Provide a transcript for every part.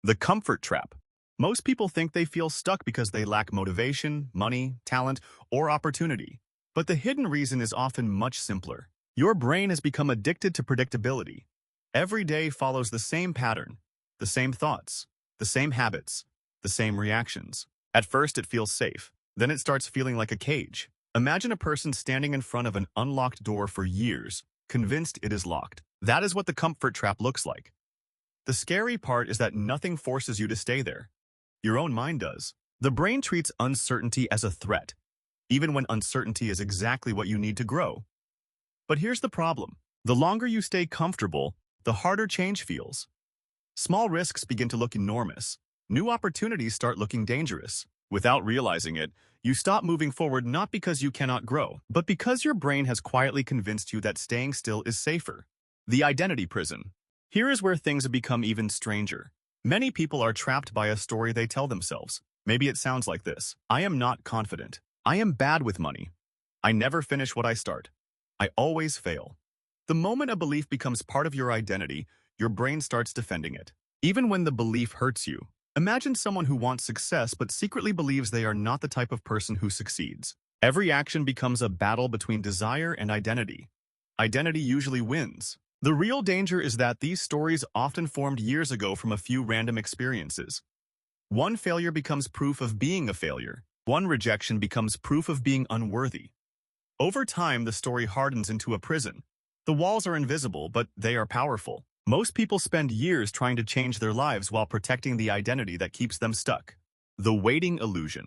The comfort trap. Most people think they feel stuck because they lack motivation, money, talent, or opportunity. But the hidden reason is often much simpler. Your brain has become addicted to predictability. Every day follows the same pattern, the same thoughts, the same habits, the same reactions. At first, it feels safe. Then it starts feeling like a cage. Imagine a person standing in front of an unlocked door for years, convinced it is locked. That is what the comfort trap looks like. The scary part is that nothing forces you to stay there. Your own mind does. The brain treats uncertainty as a threat, even when uncertainty is exactly what you need to grow. But here's the problem. The longer you stay comfortable, the harder change feels. Small risks begin to look enormous. New opportunities start looking dangerous. Without realizing it, you stop moving forward not because you cannot grow, but because your brain has quietly convinced you that staying still is safer. The identity prison. Here is where things have become even stranger. Many people are trapped by a story they tell themselves. Maybe it sounds like this. I am not confident. I am bad with money. I never finish what I start. I always fail. The moment a belief becomes part of your identity, your brain starts defending it. Even when the belief hurts you. Imagine someone who wants success but secretly believes they are not the type of person who succeeds. Every action becomes a battle between desire and identity. Identity usually wins. The real danger is that these stories often formed years ago from a few random experiences. One failure becomes proof of being a failure. One rejection becomes proof of being unworthy. Over time, the story hardens into a prison. The walls are invisible, but they are powerful. Most people spend years trying to change their lives while protecting the identity that keeps them stuck. The waiting illusion.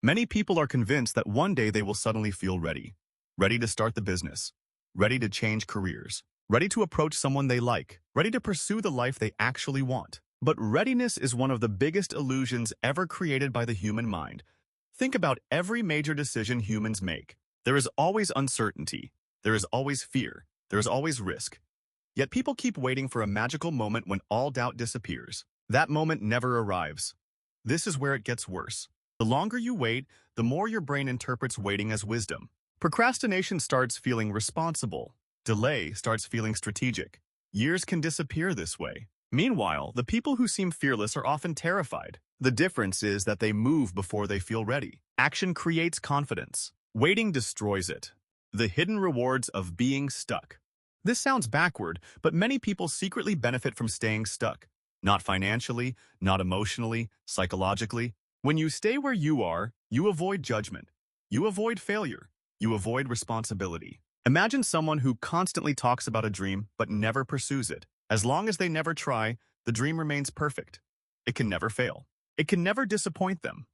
Many people are convinced that one day they will suddenly feel ready. Ready to start the business. Ready to change careers. Ready to approach someone they like. Ready to pursue the life they actually want. But readiness is one of the biggest illusions ever created by the human mind. Think about every major decision humans make. There is always uncertainty. There is always fear. There is always risk. Yet people keep waiting for a magical moment when all doubt disappears. That moment never arrives. This is where it gets worse. The longer you wait, the more your brain interprets waiting as wisdom. Procrastination starts feeling responsible. Delay starts feeling strategic. Years can disappear this way. Meanwhile, the people who seem fearless are often terrified. The difference is that they move before they feel ready. Action creates confidence. Waiting destroys it. The hidden rewards of being stuck. This sounds backward, but many people secretly benefit from staying stuck. Not financially, not emotionally, psychologically. When you stay where you are, you avoid judgment. You avoid failure. You avoid responsibility. Imagine someone who constantly talks about a dream but never pursues it. As long as they never try, the dream remains perfect. It can never fail. It can never disappoint them.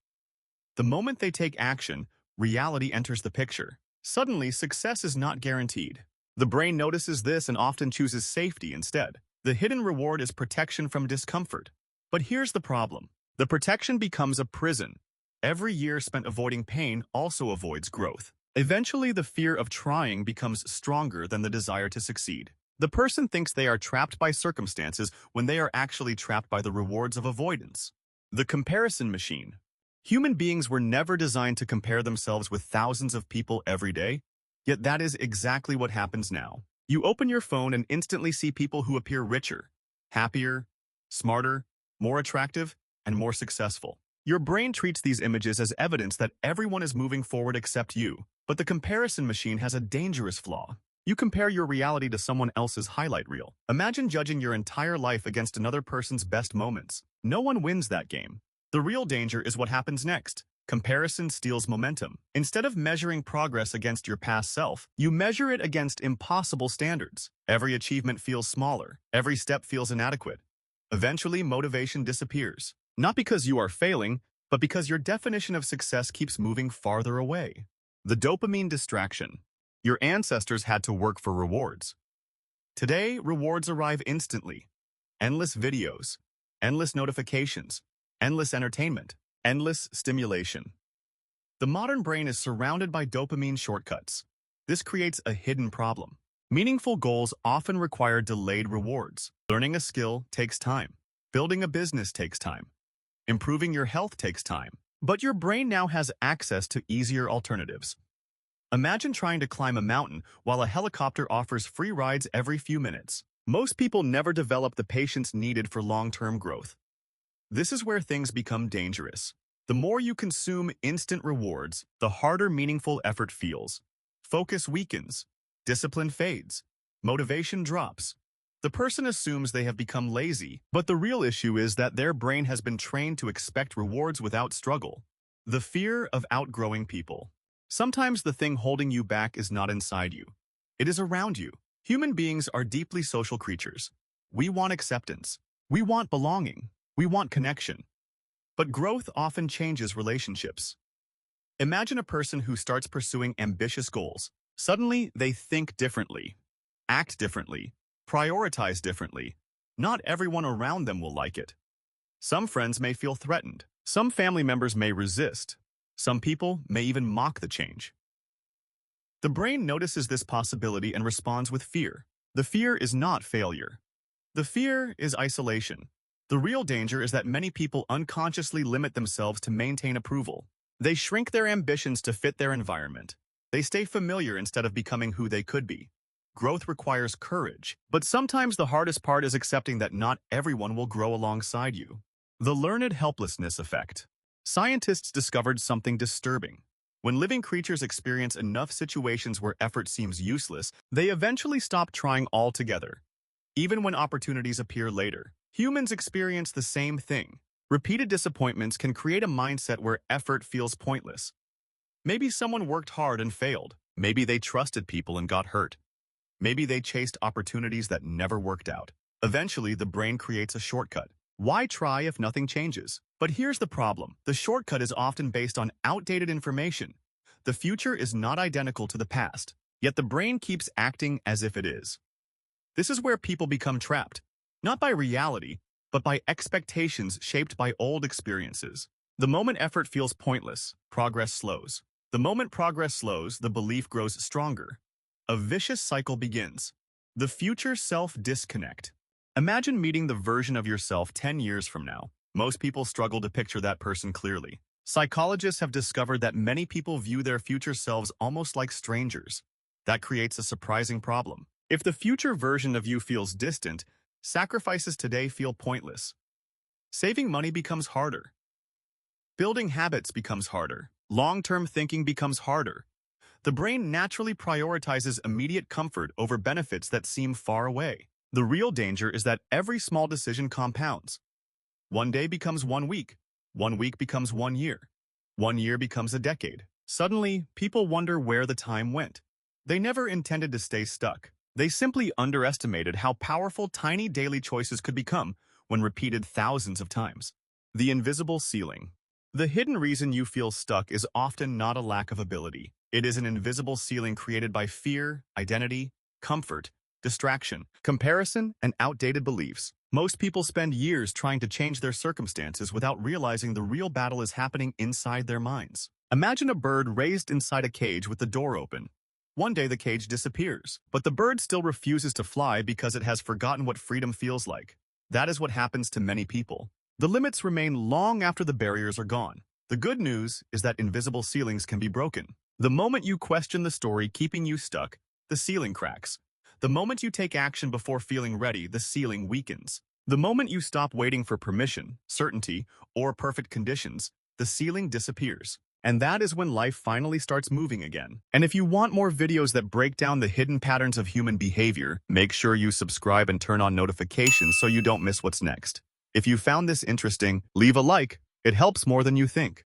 The moment they take action, reality enters the picture. Suddenly, success is not guaranteed. The brain notices this and often chooses safety instead. The hidden reward is protection from discomfort. But here's the problem. The protection becomes a prison. Every year spent avoiding pain also avoids growth. Eventually, the fear of trying becomes stronger than the desire to succeed. The person thinks they are trapped by circumstances when they are actually trapped by the rewards of avoidance. The comparison machine. Human beings were never designed to compare themselves with thousands of people every day. Yet that is exactly what happens now. You open your phone and instantly see people who appear richer, happier, smarter, more attractive, and more successful. Your brain treats these images as evidence that everyone is moving forward except you. But the comparison machine has a dangerous flaw. You compare your reality to someone else's highlight reel. Imagine judging your entire life against another person's best moments. No one wins that game. The real danger is what happens next. Comparison steals momentum. Instead of measuring progress against your past self, you measure it against impossible standards. Every achievement feels smaller. Every step feels inadequate. Eventually, motivation disappears. Not because you are failing, but because your definition of success keeps moving farther away. The dopamine distraction. Your ancestors had to work for rewards. Today, rewards arrive instantly. Endless videos, endless notifications, endless entertainment. Endless stimulation. The modern brain is surrounded by dopamine shortcuts. This creates a hidden problem. Meaningful goals often require delayed rewards. Learning a skill takes time. Building a business takes time. Improving your health takes time. But your brain now has access to easier alternatives. Imagine trying to climb a mountain while a helicopter offers free rides every few minutes. Most people never develop the patience needed for long-term growth. This is where things become dangerous. The more you consume instant rewards, the harder meaningful effort feels. Focus weakens, discipline fades, motivation drops. The person assumes they have become lazy, but the real issue is that their brain has been trained to expect rewards without struggle. The fear of outgrowing people. Sometimes the thing holding you back is not inside you. It is around you. Human beings are deeply social creatures. We want acceptance. We want belonging. We want connection. But growth often changes relationships. Imagine a person who starts pursuing ambitious goals. Suddenly, they think differently, act differently, prioritize differently. Not everyone around them will like it. Some friends may feel threatened. Some family members may resist. Some people may even mock the change. The brain notices this possibility and responds with fear. The fear is not failure. The fear is isolation. The real danger is that many people unconsciously limit themselves to maintain approval. They shrink their ambitions to fit their environment. They stay familiar instead of becoming who they could be. Growth requires courage, but sometimes the hardest part is accepting that not everyone will grow alongside you. The learned helplessness effect. Scientists discovered something disturbing. When living creatures experience enough situations where effort seems useless, they eventually stop trying altogether. Even when opportunities appear later, humans experience the same thing. Repeated disappointments can create a mindset where effort feels pointless. Maybe someone worked hard and failed. Maybe they trusted people and got hurt. Maybe they chased opportunities that never worked out. Eventually, the brain creates a shortcut. Why try if nothing changes? But here's the problem. The shortcut is often based on outdated information. The future is not identical to the past, yet the brain keeps acting as if it is. This is where people become trapped, not by reality, but by expectations shaped by old experiences. The moment effort feels pointless, progress slows. The moment progress slows, the belief grows stronger. A vicious cycle begins. The future self-disconnect. Imagine meeting the version of yourself 10 years from now. Most people struggle to picture that person clearly. Psychologists have discovered that many people view their future selves almost like strangers. That creates a surprising problem. If the future version of you feels distant, sacrifices today feel pointless. Saving money becomes harder. Building habits becomes harder. Long-term thinking becomes harder. The brain naturally prioritizes immediate comfort over benefits that seem far away. The real danger is that every small decision compounds. One day becomes 1 week. 1 week becomes 1 year. 1 year becomes a decade. Suddenly, people wonder where the time went. They never intended to stay stuck. They simply underestimated how powerful tiny daily choices could become when repeated thousands of times. The invisible ceiling. The hidden reason you feel stuck is often not a lack of ability. It is an invisible ceiling created by fear, identity, comfort, distraction, comparison, and outdated beliefs. Most people spend years trying to change their circumstances without realizing the real battle is happening inside their minds. Imagine a bird raised inside a cage with the door open. One day the cage disappears, but the bird still refuses to fly because it has forgotten what freedom feels like. That is what happens to many people. The limits remain long after the barriers are gone. The good news is that invisible ceilings can be broken. The moment you question the story keeping you stuck, the ceiling cracks. The moment you take action before feeling ready, the ceiling weakens. The moment you stop waiting for permission, certainty, or perfect conditions, the ceiling disappears. And that is when life finally starts moving again. And if you want more videos that break down the hidden patterns of human behavior, make sure you subscribe and turn on notifications so you don't miss what's next. If you found this interesting, leave a like. It helps more than you think.